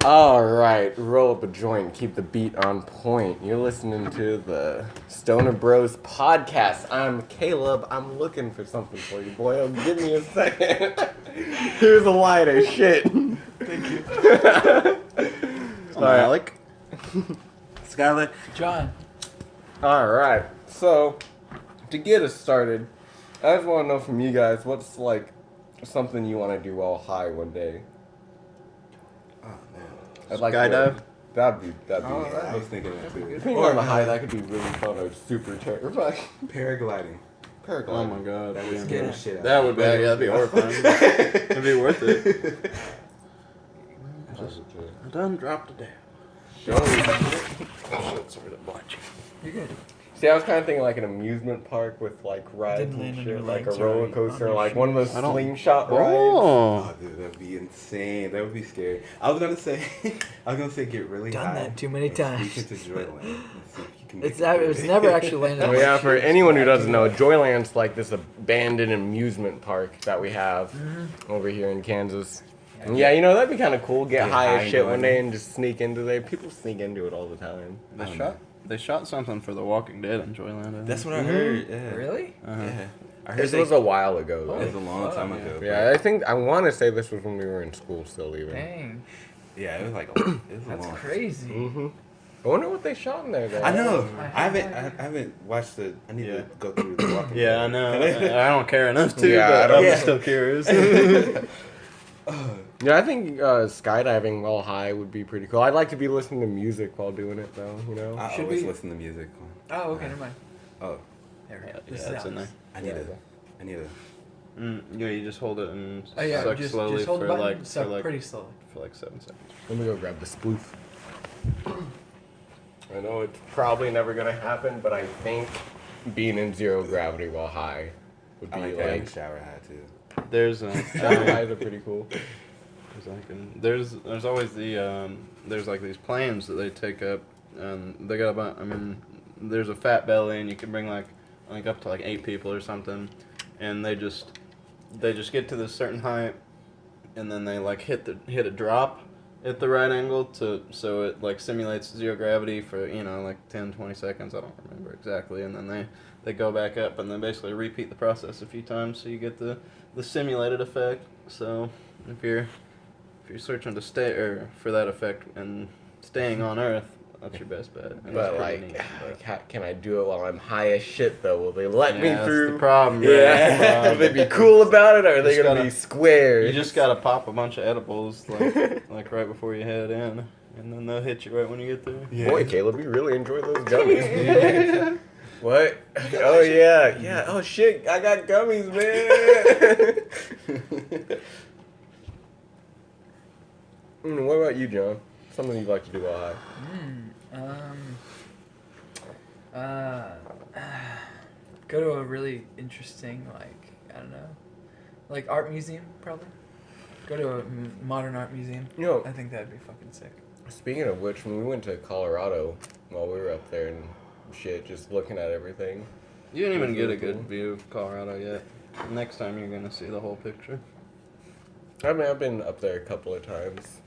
Alright, roll up a joint, keep the beat on point. You're listening to the Stoner Bros podcast. I'm Caleb. I'm looking for something for you, boy. Give me a second. Here's a lighter. Shit. Thank you. I'm Alec. Skylar. John. Alright, so to get us started, I just want to know from you guys what's like something you want to do while high one day. Oh man. I'd like Skydive? That'd be. Yeah, I was thinking that too. Depending on the high, that could be really fun or super terrifying. Paragliding. Paragliding. Oh my god. That would yeah. scare the shit out. That would be, yeah, that'd be horrifying. It'd be worth it. I done dropped it down. Sorry to watch. You're good. See, I was kind of thinking like an amusement park with like rides Didn't and land on shit, your like a legs or roller on coaster, your like one of those shoes. I don't- slingshot rides. Oh. Oh, dude, that'd be insane. That would be scary. I was gonna say get really Done high. that too many and times. sneak into Joyland and see if you can It's make it it's through. never actually landed. Oh on yeah, my for shoes. anyone who doesn't know, Joyland's like this abandoned amusement park that we have over here in Kansas. And yeah, you know, that'd be kind of cool. Get Get high high as shit one and day and just sneak into there. People sneak into it all the time. They shot something for The Walking Dead in Joyland. That's what I heard. Yeah. Really? Uh-huh. Yeah. I heard This was a while ago, It was though. a long time fuck, ago. Yeah, I want to say this was when we were in school still even. Dang. Yeah, it was like it was a That's long. crazy. Mm-hmm. I wonder what they shot in there, though. I know. I I haven't watched the. I need to go through the Walking Yeah, I Dead. know. I don't care enough to, Yeah, but I I'm don't- still curious. Yeah, I think skydiving while high would be pretty cool. I'd like to be listening to music while doing it, though. You know. I Should always we- listen to music. Oh, okay, never mind. Oh, There we Yeah, go. This yeah, is it's in Alex. there. I need a. Yeah, you just hold it and Oh yeah, suck just slowly hold the for button. like Suck for like pretty slowly. for like 7 seconds. Let me go grab the spoof. I know it's probably never gonna happen, but I think being in zero gravity while high would be I like like. that in the shower hat too. There's Shower highs are pretty cool. there's always the there's like these planes that they take up, and they got about there's a fat belly and you can bring like up to like 8 people or something, and they just get to this certain height, and then they like hit a drop at the right angle so it like simulates zero gravity for like 10-20 seconds. I don't remember exactly, and then they go back up and they basically repeat the process a few times so you get the simulated effect. So if you're searching to stay or for that effect and staying on Earth, that's your best bet. And But it's pretty like, neat, but- can I do it while I'm high as shit though? Will they let me Yeah, that's through? the problem. Yeah. Will they be cool about it, or are they Just gonna gotta- be square? You just gotta pop a bunch of edibles like right before you head in, and then they'll hit you right when you get there. Yeah. Boy, Caleb, you really enjoy those gummies. What? Oh yeah, yeah. Oh shit, I got gummies, man. What about you, John? Something you'd like to do while high? Go to a really interesting, I don't know, like art museum probably. Go to a modern art museum. You know, I think that'd be fucking sick. speaking of which, when we went to Colorado while we were up there and shit, just looking at everything. You didn't even That's get a really good cool. view of Colorado yet. Next time you're gonna see the whole picture. I mean, I've been up there a couple of times.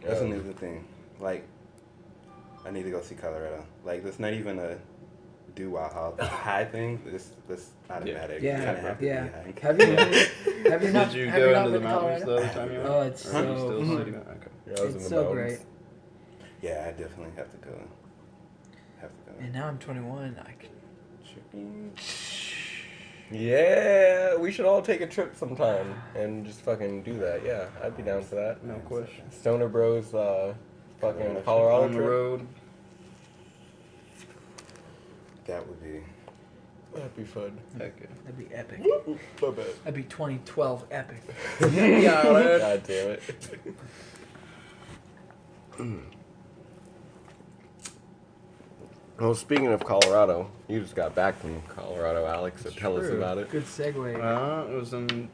That's another thing. Like, I need to go see Colorado. Like, that's not even a do while high thing. This automatic. Yeah. You kinda have to Yeah. be high. Have you have you not Did you have go you not into the been to mountains Colorado? the other time you went? Oh, it's Or are you so- still Mhm. city? Okay. Yeah, I was It's in the so mountains. great. Yeah, I definitely have to go. And now I'm 21. I can. Yeah, we should all take a trip sometime and just fucking do that. Yeah, I'd be down for that. No question. Stoner Bros, fucking Colorado Colorado On the trip. road. That would be. That'd be fun. Heck yeah. That'd be epic. My bad. That'd be 2012 epic. God damn it. Well, speaking of Colorado, you just got back from Colorado, Alex, so tell us True. about it. Good segue. It was an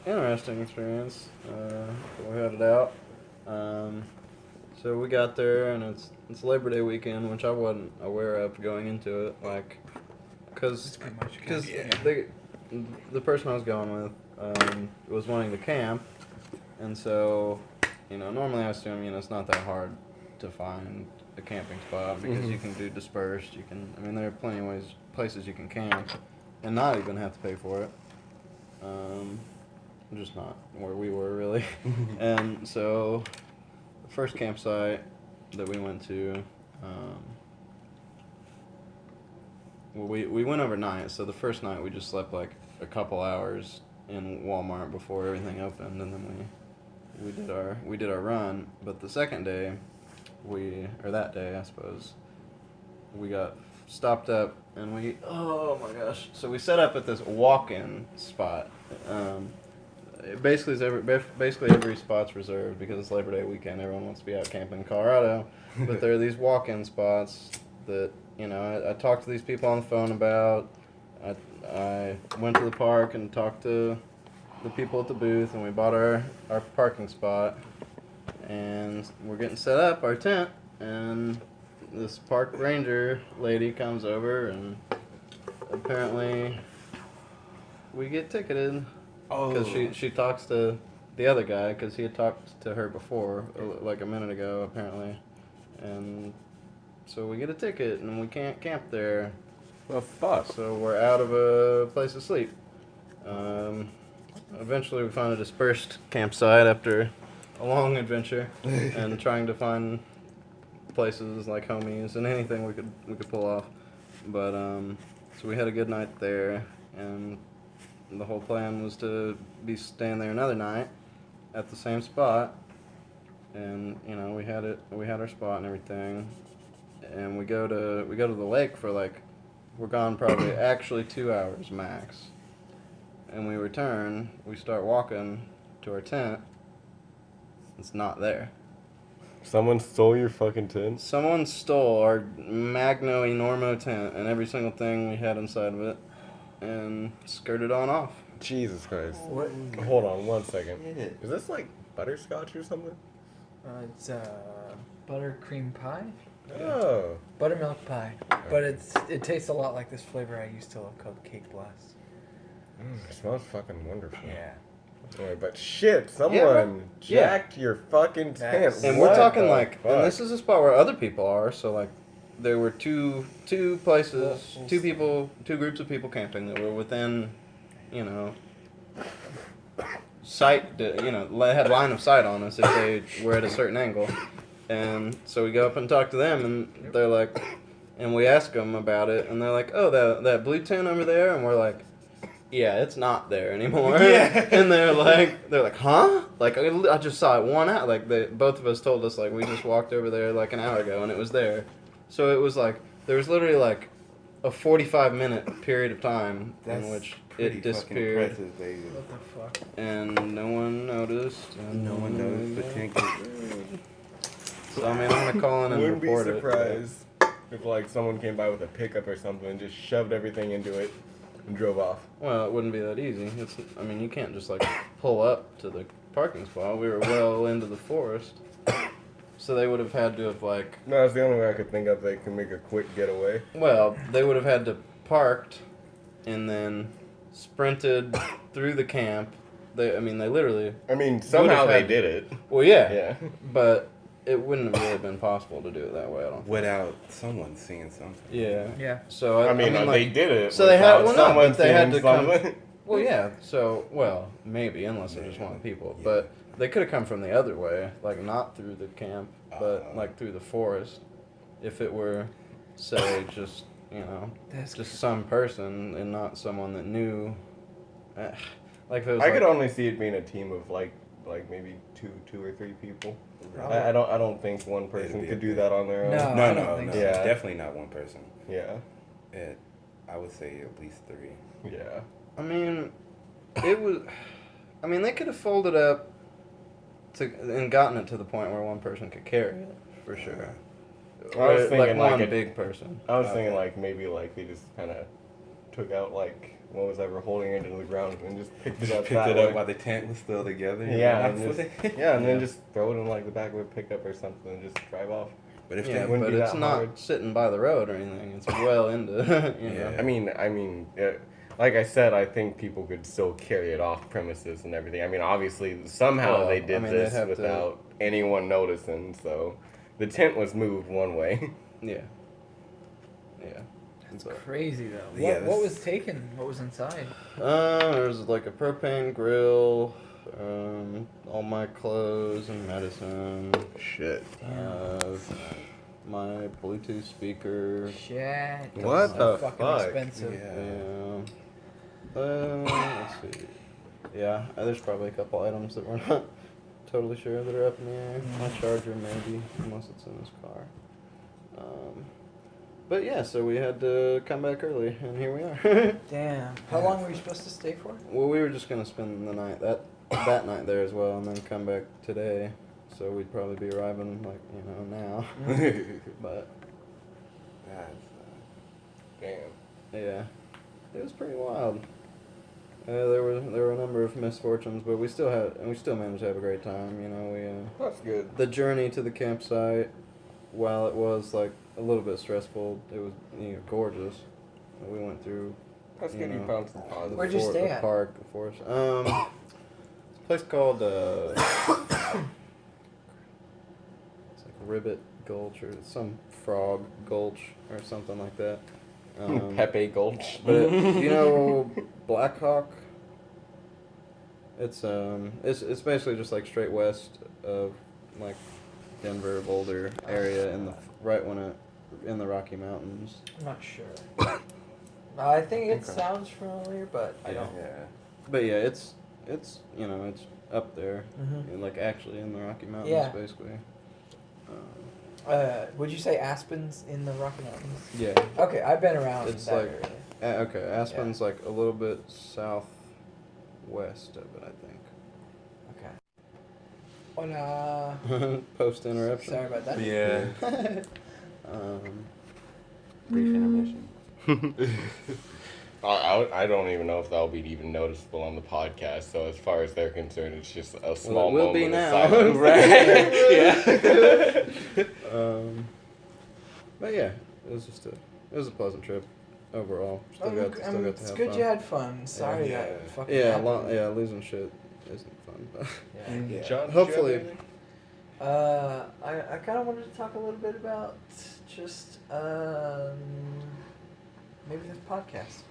interesting experience. We headed out. So we got there, and it's Labor Day weekend, which I wasn't aware of going into it. Like, That's pretty much because yeah. the person I was going with was wanting to camp, and so normally I assume, it's not that hard to find a camping spot because Mhm. you can do dispersed. There are plenty of places you can camp and not even have to pay for it. Just not where we were really. And so, the first campsite that we went to, we went overnight. So the first night we just slept like a couple hours in Walmart before everything opened, and then we did our run. But the second day, that day I suppose, we got stopped up and oh my gosh! So we set up at this walk-in spot. Basically every spot's reserved because it's Labor Day weekend. Everyone wants to be out camping in Colorado, but there are these walk-in spots that I talked to these people on the phone about. I went to the park and talked to the people at the booth, and we bought our parking spot, and we're getting set up our tent, and this park ranger lady comes over, and apparently we get ticketed. Because she talks to the other guy, because he had talked to her before, like a minute ago, apparently. And so we get a ticket, and we can't camp there. Well, fuck. So we're out of a place to sleep. Eventually we found a dispersed campsite after a long adventure, and trying to find places like homies and anything we could pull off. But, so we had a good night there, and the whole plan was to be staying there another night at the same spot, and we had our spot and everything, and we go to the lake for we're gone probably actually 2 hours max, and we return. We start walking to our tent. It's not there. Someone stole your fucking tent? Someone stole our Magno Enormo tent and every single thing we had inside of it, and skirted on off. Jesus Christ. What? Hold on 1 second. Yeah. Is this like butterscotch or something? It's buttercream pie, Oh. buttermilk pie, but it tastes a lot like this flavor I used to love called Cake Blast. It smells fucking wonderful. Yeah. Anyway, but shit, someone Yeah. jacked your fucking tent. That's- And What we're talking the and fuck? this is a spot where other people are, so there were two places, two groups of people camping that were within, sight, they had line of sight on us if they were at a certain angle. And so we go up and talk to them, and they're like, and we ask them about it, and they're like, oh, that blue tent over there, and we're like, yeah, it's not there anymore. Yeah. And they're like, huh? I just saw it one out. Both of us told us, we just walked over there an hour ago, and it was there. So it was there was literally a 45-minute period of time in which it disappeared, Impressive, baby. What the fuck? and no one noticed. And No one knows the tent. So I'm gonna call in and Wouldn't be report it. surprised if someone came by with a pickup or something and just shoved everything into it and drove off. Well, it wouldn't be that easy. You can't just pull up to the parking spot. We were well into the forest, so they would have had to have No, it's the only way I could think of they can make a quick getaway. well, they would have had to parked and then sprinted through the camp. They literally. I mean, somehow Would've they had- did it. Well, yeah, Yeah. but it wouldn't have really been possible to do it that way. I don't think. Without someone seeing something. Yeah. Yeah. So I mean, they did it. so they had- without well, no, someone but they had seeing to come- something. Well, yeah. So, maybe unless they're just one of the people, Yeah. but they could have come from the other way, not through the camp, but through the forest. If it were, say, just That's just some person and not someone that knew. If it was I could only see it being a team of maybe two or three people. I don't think one person be could a do big- that on their own. No. I don't think so. Yeah. Definitely not one person. Yeah. I would say at least 3. Yeah. It was. They could have folded up and gotten it to the point where one person could carry it for sure. I was thinking one a big person. I was thinking maybe they just kind of took out what was ever holding it into the ground and just picked it Just up. picked that it way. up while the tent was still together. Yeah, and then Yeah. just throw it in the back of a pickup or something and just drive off. But if Yeah, they wouldn't but be it's that not hard. sitting by the road or anything. It's well into. Yeah. I mean, yeah, like I said, I think people could still carry it off premises and everything. I mean, obviously, somehow Well, they did I mean, they'd this have to- without anyone noticing. So, the tent was moved one way. Yeah. Yeah. It's So, crazy though. Yeah, What this- was taken? What was inside? there's like a propane grill, all my clothes and medicine, Shit. my Bluetooth speaker. Shit. What so the fucking fuck? expensive. Yeah. Let's see. Yeah, there's probably a couple items that we're not totally sure that are up in the air. My charger maybe, unless it's in his car. But yeah, so we had to come back early, and here we are. Damn. How long were you supposed to stay for? Well, we were just gonna spend the night that night there as well, and then come back today. So we'd probably be arriving like now. But Damn. yeah, it was pretty wild. There were a number of misfortunes, but we still managed to have a great time. That's good. The journey to the campsite, while it was like a little bit stressful, it was gorgeous. We went through. That's good. You found some positive. Where'd you stay the at? park, the forest. It's a place called it's like Ribbit Gulch or some frog gulch or something like that. Pepe Gulch. But Black Hawk. It's basically just like straight west of like Denver, Boulder area in the Rocky Mountains. I'm not sure. I think it Okay. sounds familiar, but I don't. Yeah. But yeah, it's up there, Mhm. like actually in the Rocky Mountains, Yeah. basically. Would you say Aspen's in the Rocky Mountains? Yeah. Okay, I've been around It's that like- area. Okay, Aspen's like a little bit southwest of it, I Okay. Hola. think. Post interruption. Sorry about that. Yeah. Um, Brief intermission. I don't even know if that'll be even noticeable on the podcast. So as far as they're concerned, it's just a small it will be moment of now. silence. Right? Yeah. But yeah, it was a pleasant trip overall. Still got to It's have good fun. you had fun. Sorry Yeah. that fucking Yeah, happened. losing shit isn't fun. Yeah. Yeah. John, Hopefully- did you have anything? I kind of wanted to talk a little bit about just maybe this podcast.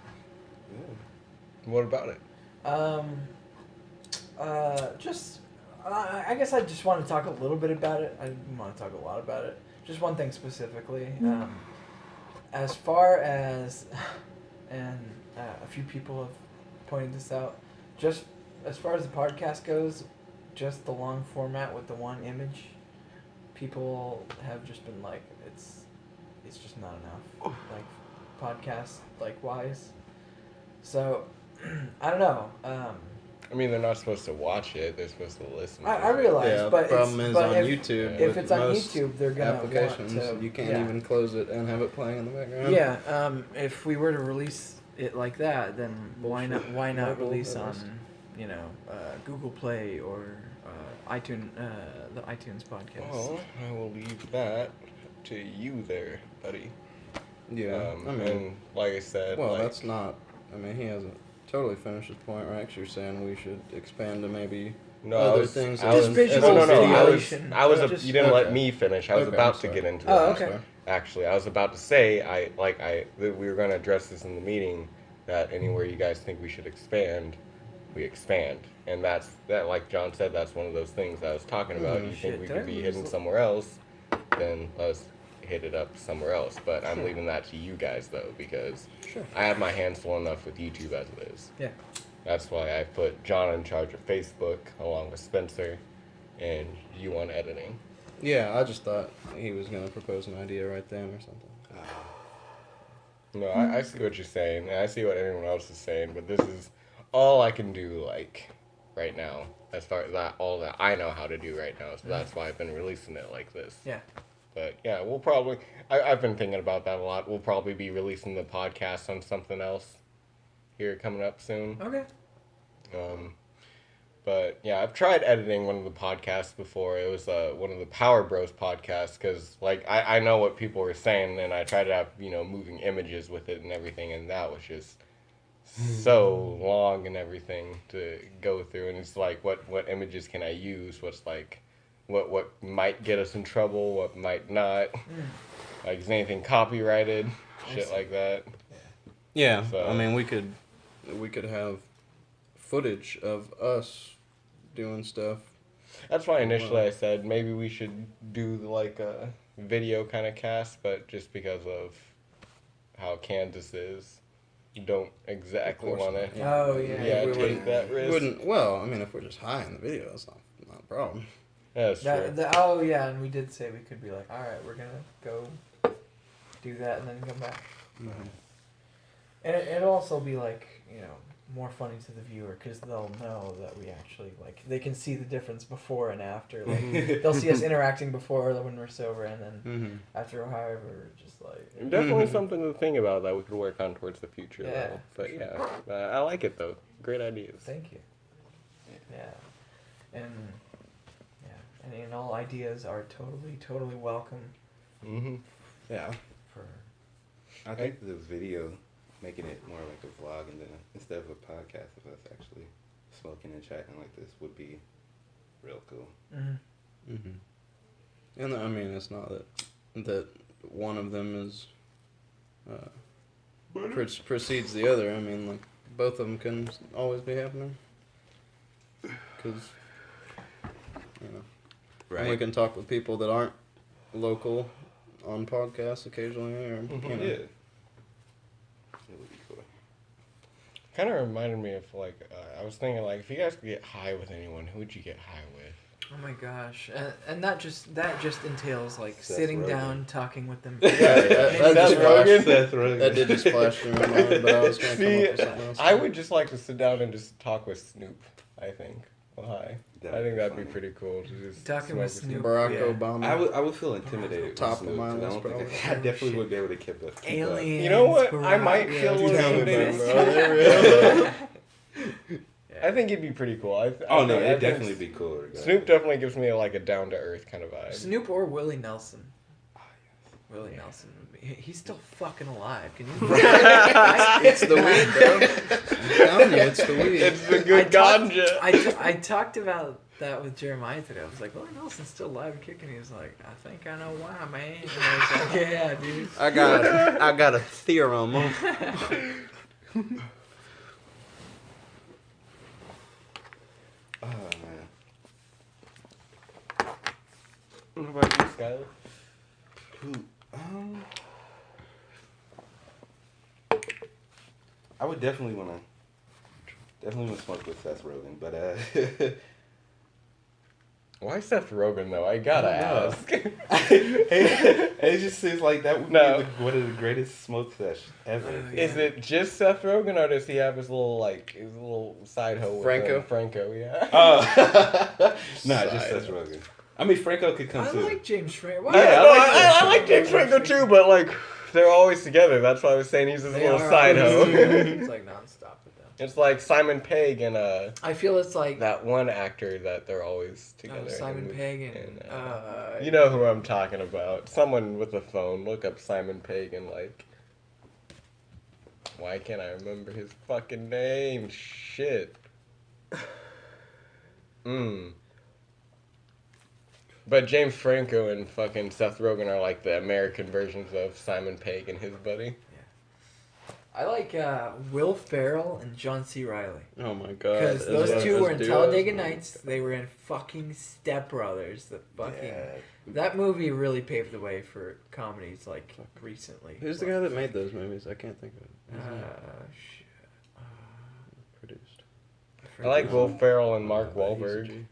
What about it? I guess I just want to talk a little bit about it. I didn't want to talk a lot about it. Just one thing specifically. As far as, and a few people have pointed this out, just as far as the podcast goes, just the long format with the one image, people have just been like, it's just not enough, like podcast like wise. So, I don't know. I mean, they're not supposed to watch it. They're supposed to listen. to I it. realize, Yeah, but the problem it's, is but on if, YouTube. if with it's on most YouTube, they're gonna applications, want to. you can't yeah. even close it and have it playing in the background. Yeah. If we were to release it like that, then why not? Why not Mobile, release that on, is. Google Play or iTunes, the iTunes podcast? Well, I will leave that to you there, buddy. Yeah. I mean, and like I said, well, like, that's not. I mean, he hasn't totally finished his point. Right? You're saying we should expand to maybe no, other I was, things. I Just was, visual no, stimulation. I was Just- you didn't let Okay. me finish. I was Okay, about I'm to sorry. get into Oh, it. okay. Actually, I was about to say that we were going to address this in the meeting, that anywhere you guys think we should expand, we expand, and that like John said, that's one of those things I was talking about. You think Shit, we did I could be lose hidden the- somewhere else, then let's hit it up somewhere else. But I'm Sure. leaving that to you guys though, because Sure. I have my hands full enough with YouTube as it is. Yeah. That's why I put John in charge of Facebook along with Spencer, and you on editing. Yeah, I just thought he was gonna propose an idea right then or something. No, I see what you're saying, and I see what everyone else is saying, but this is all I can do, like, right now, as far as all that I know how to do right now, so that's why I've been releasing it like this. Yeah. But, yeah, we'll probably, I've been thinking about that a lot. We'll probably be releasing the podcast on something else here coming up soon. Okay. But yeah, I've tried editing one of the podcasts before. It was one of the Power Bros podcasts, because like I know what people were saying, and I tried to have moving images with it and everything, and that was just so long and everything to go through, and it's like, what images can I use? What's like, what might get us in trouble? What might not? Like, is anything copyrighted? Shit like that. Yeah, So- I mean, we could have footage of us doing stuff. That's why initially I said maybe we should do like a video kind of cast, but just because of how Kansas is, you don't exactly Of course want to. not. Oh yeah. Yeah, we take wouldn't- that risk. Wouldn't. Well, I mean, if we're just high in the video, it's not a problem. Yeah, that's true. Oh yeah, and we did say we could be like, all right, we're gonna go do that and then come back. And it'll also be like, you know, more funny to the viewer because they'll know that we actually like they can see the difference before and after. Like they'll see us interacting before when we're sober, and then Mm-hmm. after however we're just like. Definitely something to think about that we could work on towards the future. Yeah, though. But for yeah, I like it though. Great ideas. Thank you. Yeah, and and all ideas are totally welcome. Mm-hmm. Yeah. For I think this video, making it more like a vlog and then instead of a podcast of us actually smoking and chatting like this would be real cool. Mm-hmm. And I mean, it's not that one of them is precedes the other. I mean, like both of them can always be happening. Because you know, and we can talk with people that aren't local on podcasts occasionally, or you know. Yeah. It would be cool. Kind of reminded me of like I was thinking like if you guys could get high with anyone, who would you get high with? oh my gosh, and that just entails like Seth sitting Rogen. down, talking with them. That Seth just Rogen? Seth Rogen. That did just flash through my mind, but I was going to come See, up with something else. I would just like to sit down and just talk with Snoop. I think. Well, hi. That'd I think be that'd be funny. pretty cool to just Talking with smoke Snoop. Barack Yeah. Obama. I would feel intimidated. Top with of my Snoop, 'cause list, I don't think probably. I definitely would be able to keep up. Aliens. You know what? I Barack, might feel a dude, little tell me intimidated, about bro. it. I think it'd be pretty cool. Oh no, I it'd think definitely be cool. regardless. Snoop definitely gives me like a down to earth kind of vibe. Snoop or Willie Nelson. Willie Nelson. He's still fucking alive. Can you? It's the weed, bro. I'm telling you, it's the weed. It's the good ganja. I talked about that with Jeremiah today. I was like, Willie Nelson's still alive and kicking. He was like, I think I know why, man. And I was like, yeah, dude. I got a theorem. Oh man. What about you, Skyler? I would definitely want to smoke with Seth Rogen, but Why Seth Rogen though? I gotta I don't know. ask. it just seems like that would No. be one of the greatest smoke sessions ever. Yeah. Is it just Seth Rogen, or does he have his little side hoe? Franco? With Franco, yeah. Nah, just Seth Rogen. I mean, Franco could come I too. like James Franco. Yeah, I like James Franco too, but like they're always together. That's why I was saying he's his little side hoe. It's like nonstop with them. It's like Simon Pegg and I feel it's like that one actor that they're always together. Simon in- Pegg and you know who I'm talking about. Someone with a phone. Look up Simon Pegg and like. Why can't I remember his fucking name? Shit. But James Franco and fucking Seth Rogen are like the American versions of Simon Pegg and his buddy. I like Will Ferrell and John C. Reilly. Oh my god. Because As those a- two as were in duos. Talladega Nights. They were in fucking Step Brothers. The fucking Yeah. that movie really paved the way for comedies like recently. Who's the guy that made those movies? I can't think of it. Shit. Produced. I like Will Ferrell and Mark He's a Wahlberg. G.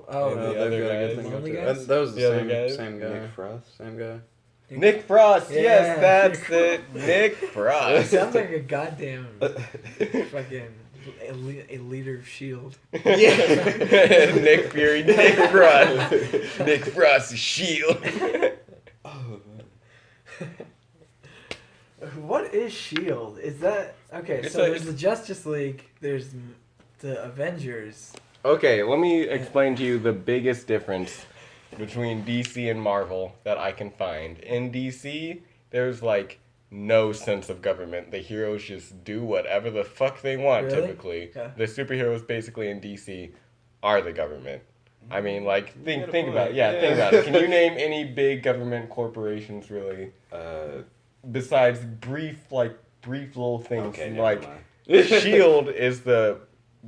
Oh, And No, the they've other got a guys. good thing Lonely up there. Guys? And those are The the other same, guys? same guy. Nick Frost. Same guy. Nick Frost. Yeah. Yes, that's it. Nick It Frost. sounds like a goddamn fucking a leader of Shield. Nick Fury, Nick Frost. Nick Frost's shield. Oh man. What is Shield? Is that okay? It's So a- there's the Justice League. There's the Avengers. Okay, let me explain to you the biggest difference between DC and Marvel that I can find. In DC, there's like no sense of government. The heroes just do whatever the fuck they want, Really? typically. Yeah. The superheroes basically in DC are the government. I mean, like, think got a about it. point. Yeah, Yeah. think about it. Can you name any big government corporations, really? Besides brief little things. Okay, never like, mind. SHIELD is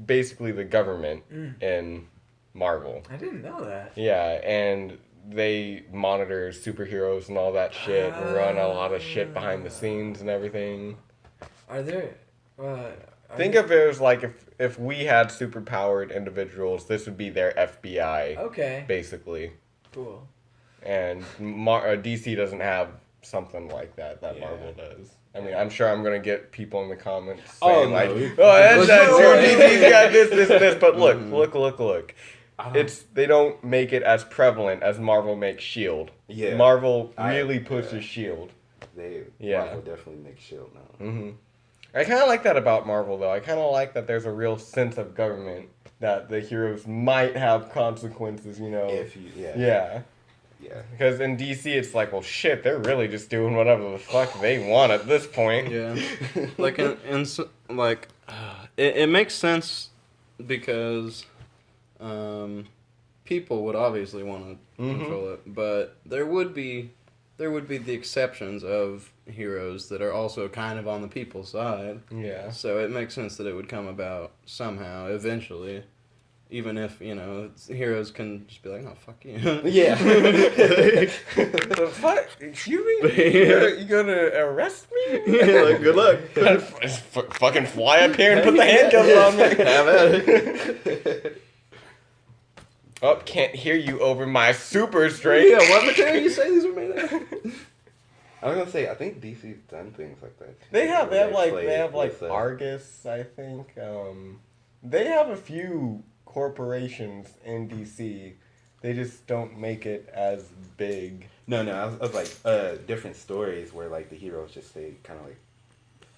basically the government Mm. in Marvel. I didn't know that. Yeah, and they monitor superheroes and all that shit, and run a lot of shit behind the scenes and everything. Are there? Think of it as like if we had superpowered individuals, this would be their FBI, Okay. basically. Cool. And DC doesn't have something like that Yeah. Marvel does. I mean, I'm sure I'm gonna get people in the comments Oh, saying no. like, You- "Oh, that's No true. way. DC's got this." But look, Mhm. look. They don't make it as prevalent as Marvel makes Shield. Yeah. Marvel I- really pushes yeah. Shield. Marvel definitely make Shield now. Hmm I kind of like that about Marvel, though. I kind of like that there's a real sense of government, that the heroes might have consequences, you know. If you, Yeah. Because in DC, it's like, well, shit, they're really just doing whatever the fuck they want at this point. Yeah, like it makes sense because people would obviously want to Mhm. control it, but there would be the exceptions of heroes that are also kind of on the people's side. Yeah. So it makes sense that it would come about somehow eventually, even if heroes can just be like, "Oh, fuck you." Yeah. The fuck? You gonna arrest me? Yeah, like, good luck. Fucking fly up here and put the handcuffs on me. Have at it. Oh, can't hear you over my super strength. Yeah, what material you say these were made of? I was gonna say, I think DC's done things like that. too, They have where like play with, Argus, I think. They have a few corporations in DC. They just don't make it as big. No, I was like different stories where like the heroes just say kind of like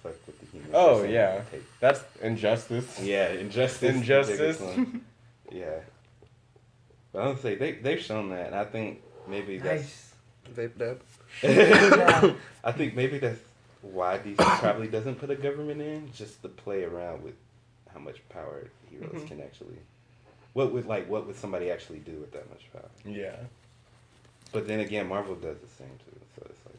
fuck with the humans. Oh, or something, yeah. and take- That's Injustice. Yeah, Injustice. the Injustice. biggest one. Yeah. But I would say they've shown that, and I think maybe that's Nice. Vape dab. I think maybe that's why DC probably doesn't put a government in, just to play around with how much power heroes can actually. What would somebody actually do with that much power? Yeah. But then again, Marvel does the same too, so it's like.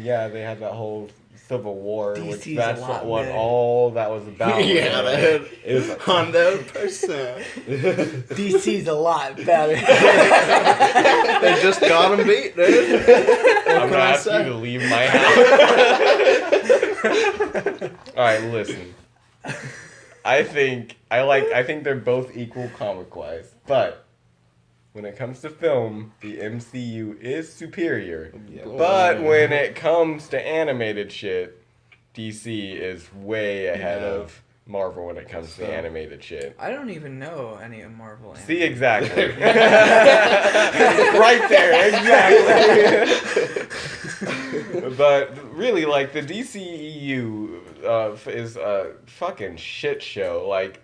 Yeah, they had that whole Civil War, which DC's that's a lot what better. all that was about. Yeah, man. It was like 100%. DC's a lot better. They just got him beat, dude. I'm gonna ask you to leave my house. Alright, listen. I think they're both equal comic wise, but when it comes to film, the MCU is superior. Yeah. But when it comes to animated shit, DC is way ahead Yeah. of Marvel when it comes to the animated shit. I don't even know any of Marvel. See, exactly. Right there, exactly. But really, like, the DCEU is a fucking shit show. Like,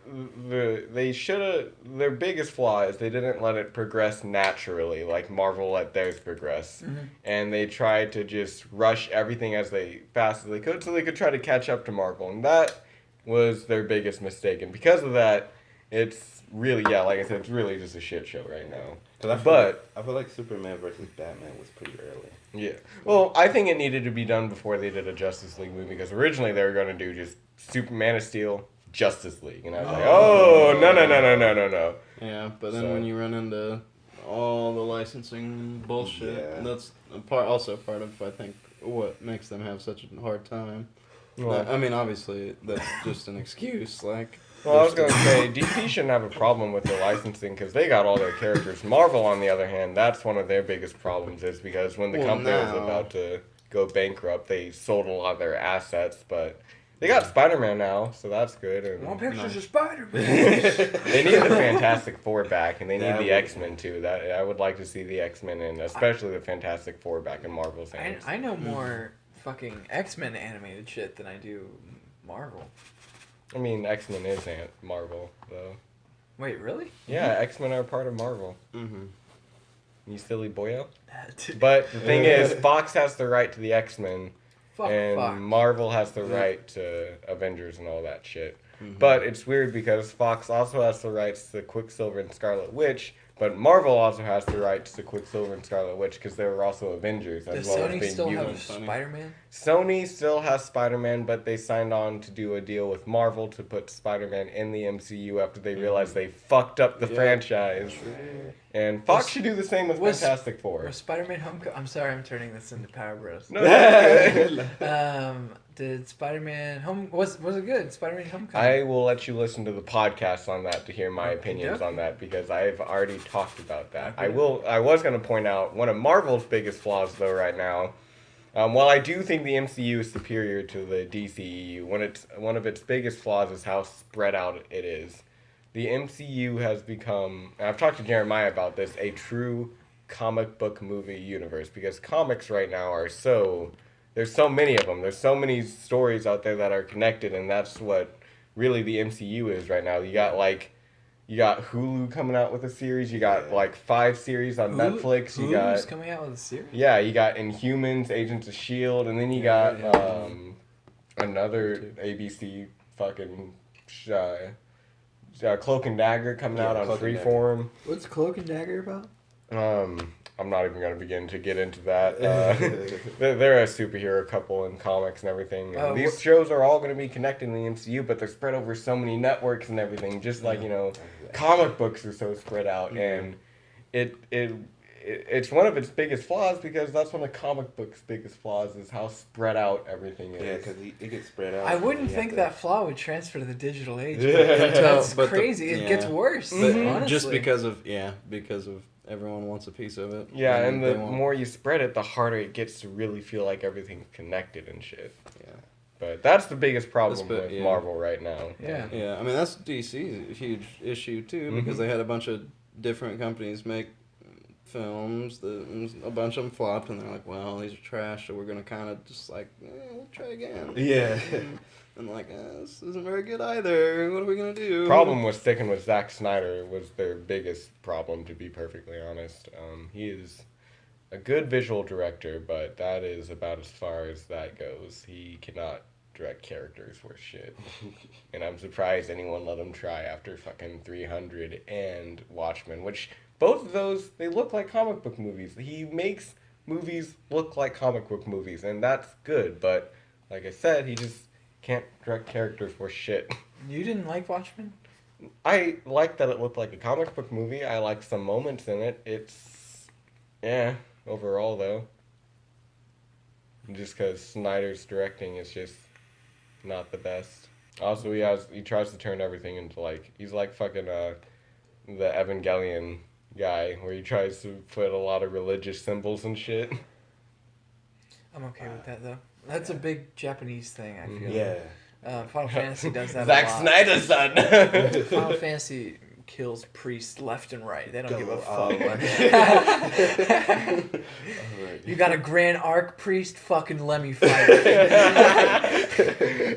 their biggest flaw is they didn't let it progress naturally, like Marvel let theirs progress. Mm-hmm. And they tried to just rush everything as fast as they could so they could try to catch up to Marvel. And that was their biggest mistake. And because of that, it's really, like I said, it's really just a shit show right now. I feel like Superman versus Batman was pretty early. Yeah. Well, I think it needed to be done before they did a Justice League movie, because originally they were going to do just Man of Steel, Justice League. And I was like, oh, no. Yeah, but then So- when you run into all the licensing bullshit, Yeah. that's part of, I think, what makes them have such a hard time. Well, I mean, obviously, that's just an excuse. Like, Well, I was going to say, DC shouldn't have a problem with the licensing because they got all their characters. Marvel, on the other hand, that's one of their biggest problems, is because when the company was about to go bankrupt, they sold a lot of their assets, but they got Spider-Man now, so that's good. And More pictures No. of Spider-Man. they need the Fantastic Four back, and they need That the would- X-Men too. That I would like to see the X-Men, and especially the Fantastic Four back in Marvel's hands. I know more fucking X-Men animated shit than I do Marvel. I mean, X-Men is Marvel, though. Wait, really? Yeah, X-Men are part of Marvel. mm-hmm. You silly boyo. But the thing is, Fox has the right to the X-Men, Fuck and Fox. Marvel has the right to Avengers and all that shit. Mhm. But it's weird because Fox also has the rights to Quicksilver and Scarlet Witch, but Marvel also has the rights to Quicksilver and Scarlet Witch because they were also Avengers as Does well as Sony being still have mutants. Spider-Man? Sony still has Spider-Man, but they signed on to do a deal with Marvel to put Spider-Man in the MCU after they realized they fucked up the Yeah. franchise. And Fox Was- should do the same with was- Fantastic Four. Was Spider-Man Homecoming? I'm sorry, I'm turning this into Power Bros. No, that's good. Did Spider-Man was it good? Spider-Man Homecoming. I will let you listen to the podcast on that to hear my opinions Okay. on that because I've already talked about that. Okay. I was going to point out one of Marvel's biggest flaws though right now. While I do think the MCU is superior to the DCEU, one of its biggest flaws is how spread out it is. The MCU has become, and I've talked to Jeremiah about this, a true comic book movie universe because comics right now are there's so many of them. There's so many stories out there that are connected, and that's what really the MCU is right now. You got Hulu coming out with a series. You got like 5 series on Netflix. You got Who's coming out with a series? yeah, you got Inhumans, Agents of S.H.I.E.L.D., and then you Yeah, got yeah. another ABC fucking Cloak and Dagger coming Yeah, out on Cloak and Dagger. Freeform. What's Cloak and Dagger about? I'm not even going to begin to get into that. They're a superhero couple in comics and everything. And these shows are all going to be connected in the MCU, but they're spread over so many networks and everything, just like, comic books are so spread out. And it's one of its biggest flaws because that's one of comic books' biggest flaws is how spread out everything is. Yeah, because it gets spread out. I wouldn't You have think to- that flaw would transfer to the digital age. Yeah. But that's But the- crazy. It gets yeah. worse. But Honestly. just because of everyone wants a piece of it. Yeah, and they the want- more you spread it, the harder it gets to really feel like everything's connected and shit. Yeah. But that's the biggest problem That's- with yeah. Marvel right now. Yeah. Yeah, I mean that's DC's huge issue too because they had a bunch of different companies make films. A bunch of them flopped, and they're like, "Well, these are trash, so we're gonna kind of just like, we'll try again." Yeah. And like, this isn't very good either. What are we gonna do? Problem with sticking with Zack Snyder was their biggest problem, to be perfectly honest. He is a good visual director, but that is about as far as that goes. He cannot direct characters worth shit. And I'm surprised anyone let him try after fucking 300 and Watchmen, which both of those, they look like comic book movies. He makes movies look like comic book movies, and that's good, but like I said, he just can't direct characters worth shit. You didn't like Watchmen? I like that it looked like a comic book movie. I like some moments in it. It's, overall though. Just because Snyder's directing is just not the best. Also, he tries to turn everything into he's like fucking the Evangelion guy, where he tries to put a lot of religious symbols and shit. I'm okay with that though. That's a big Japanese thing. I feel. Yeah. Final Fantasy does that Zack a lot. Snyder's son. Final Fantasy kills priests left and right. They don't give a fuck. You got a Grand Arc priest? Fucking let me fight it.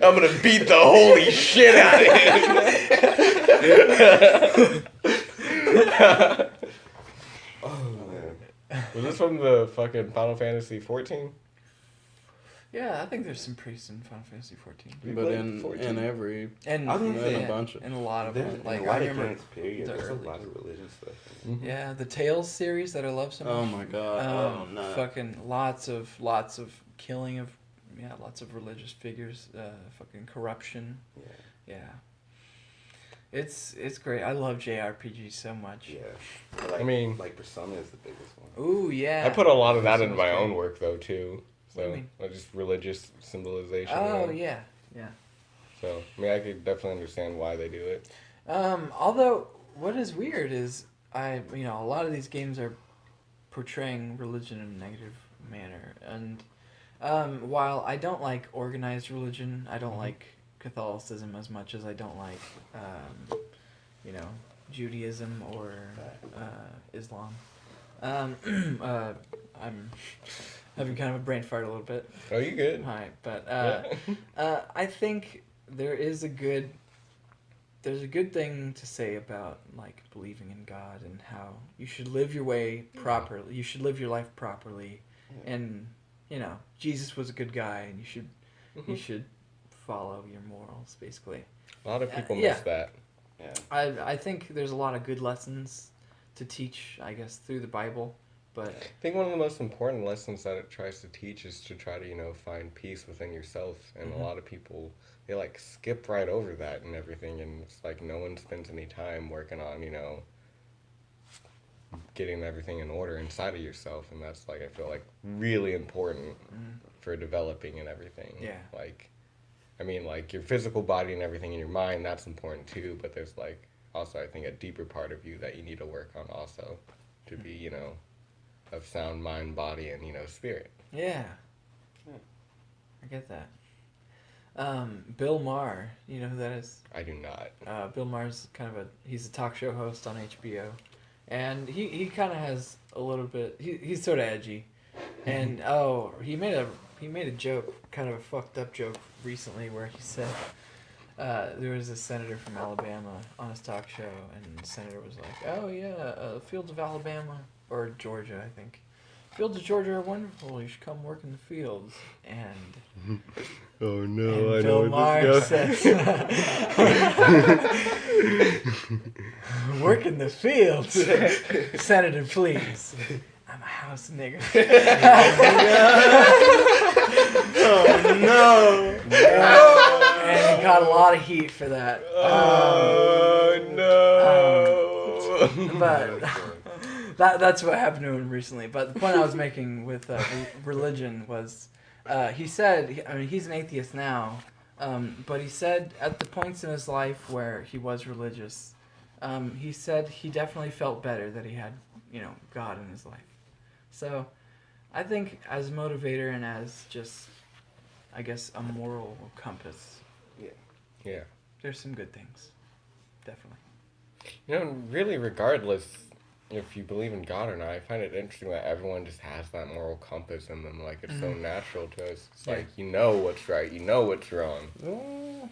I'm gonna beat the holy shit out of him. Oh man. Was this from the fucking Final Fantasy 14? Yeah, I think there's some priests in Final Fantasy 14. But played in 14. every And I was gonna say, a bunch of- and a lot of There's them. a Like lot I of remember. Prince period. the There's a early- lot of religion stuff. Yeah, the Tales series that I love so much. oh my god, no. Fucking lots of killing of lots of religious figures. Fucking corruption. Yeah. Yeah. It's great. I love JRPGs so much. Yeah. But like, I mean- like Persona is the biggest one. Ooh yeah. I put a lot of that into Persona's my own great. work though too. What do you So mean? just religious symbolization. Oh yeah. So I could definitely understand why they do it. Although what is weird is a lot of these games are portraying religion in a negative manner, and while I don't like organized religion, I don't like Catholicism as much as I don't like Judaism or Islam. I'm having kind of a brain fart a little bit. Oh, you good? Hi, but Yeah. I think there is a good there's a good thing to say about like believing in God and how you should live your way properly. You should live your life properly, and you know Jesus was a good guy, and you should follow your morals basically. A lot of people yeah. miss that. Yeah. I think there's a lot of good lessons to teach, I guess, through the Bible, but I think one of the most important lessons that it tries to teach is to try to, you know, find peace within yourself. And a lot of people, they like skip right over that and everything. And it's like no one spends any time working on, you know, getting everything in order inside of yourself. And that's like, I feel like really important for developing and everything. Yeah. Like, I mean, like your physical body and everything in your mind, that's important too. But there's like also, I think, a deeper part of you that you need to work on also to be, you know, of sound mind, body, and, you know, spirit. yeah. I get that. Bill Maher, you know who that is? I do not. Bill Maher's he's a talk show host on HBO, and he kind of has a little bit. He's sort of edgy, and he made a joke, kind of a fucked up joke recently, where he said there was a senator from Alabama on his talk show, and the senator was like, "Oh yeah, fields of Alabama or Georgia, I think. Fields of Georgia are wonderful. You should come work in the fields." And Oh no, and Bill Maher says, "Work in the fields, Senator, please. I'm a house nigger." Oh no! And he got a lot of heat for that. Oh no! But that's what happened to him recently. But the point I was making with religion was, he said, I mean, he's an atheist now, but he said at the points in his life where he was religious, he said he definitely felt better that he had, you know, God in his life. So I think as a motivator and as just, I guess, a moral compass, Yeah. there's some good things. Definitely. You know, really, regardless if you believe in God or not, I find it interesting that everyone just has that moral compass in them. Like, it's so natural to us. It's like, you know what's right, you know what's wrong. You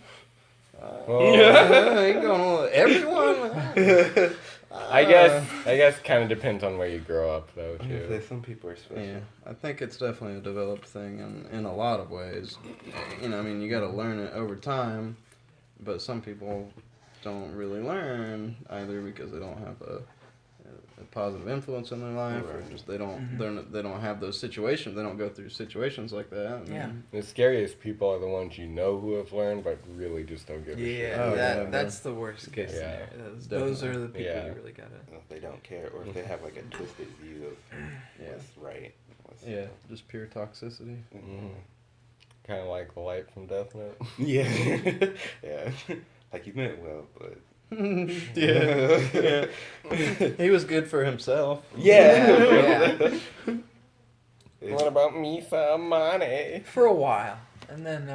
going on everyone? I guess kind of depends on where you grow up, though, too. There's some people are special. Yeah, I think it's definitely a developed thing in a lot of ways. You know, I mean, you got to learn it over time, but some people don't really learn either because they don't have a positive influence in their life, or just they don't they don't have those situations. They don't go through situations like that. Yeah. The scariest people are the ones you know who have learned, but really just don't give a shit. Yeah, Oh, yeah, that's the worst case Yeah. scenario. Those are the people Yeah. you really gotta. If they don't care, or if they have like a twisted view of what's right. Yeah, just pure toxicity. Kind of like the light from Death Note. Yeah. Yeah. Like you meant well, but. Yeah. He was good for himself. Yeah. What about Misa Amane? For a while, and then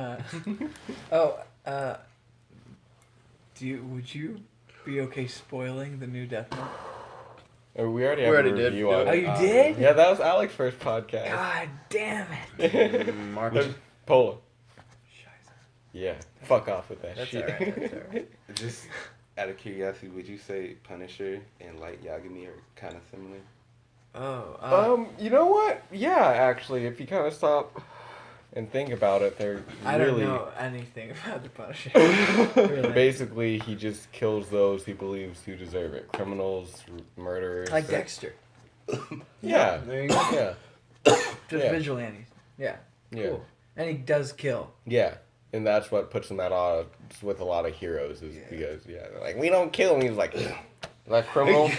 would you be okay spoiling the new Death Note? We already We have already a did. review on Oh, it. you did? Yeah, that was Alex's first podcast. God damn it! Marcus. Polo. Scheiße. Yeah, fuck off with that That's shit. alright. That's alright. Just out of curiosity, would you say Punisher and Light Yagami are kind of similar? Oh. You know what? Yeah, actually, if you kind of stop and think about it, they're I really... don't know anything about the Punisher. Really. Basically, he just kills those he believes who deserve it. Criminals, murderers. Like Dexter. Yeah. There you go. Yeah. Just Yeah. vigilantes. Yeah. Yeah. Cool. And he does kill. Yeah. And that's what puts him at odds with a lot of heroes is because, they're like, we don't kill him. He's like, that criminal?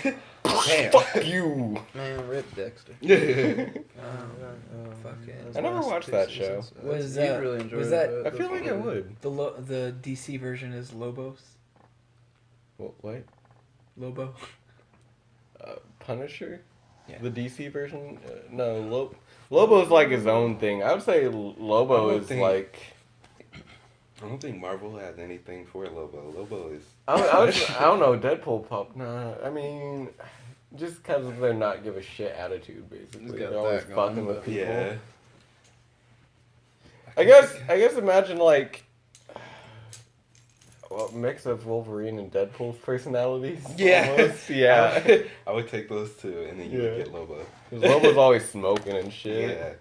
Damn. Fuck you. Man, rip Dexter. Fucking. I never watched that show. Was you really enjoyed was that- it. I feel like I would. The DC version is Lobos. What? Lobo. Punisher? Yeah. The DC version? No, Lobo's like his own thing. I would say Lobo I don't is think- like... I don't think Marvel has anything for Lobo. Lobo is. I don't know, Deadpool pop. Nah, I mean, just because of their not give a shit attitude, basically. He's got They're always that going, fucking with but- people. Yeah. I guess imagine like Well, mix of Wolverine and Deadpool's personalities. Yeah. Almost. Yeah. I would take those two, and then you Yeah. would get Lobo. 'Cause Lobo's always smoking and shit. Yeah.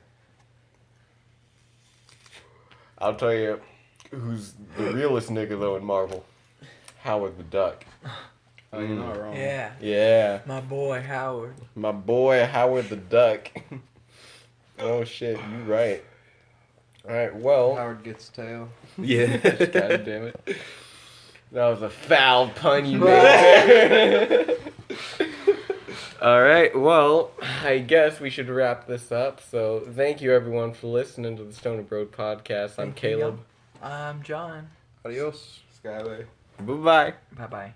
I'll tell you who's the realest nigga though in Marvel. Howard the Duck. Oh, you're not wrong. Yeah. Yeah. My boy Howard. My boy Howard the Duck. Oh shit, you right. Alright, well. Howard gets tail. Yeah. God damn it. That was a foul pun you made there. Alright, well, I guess we should wrap this up. So thank you everyone for listening to the Stoner Bro podcast. I'm Thank you. Caleb. I'm John. Adios. Skyler. Bye bye. Bye bye.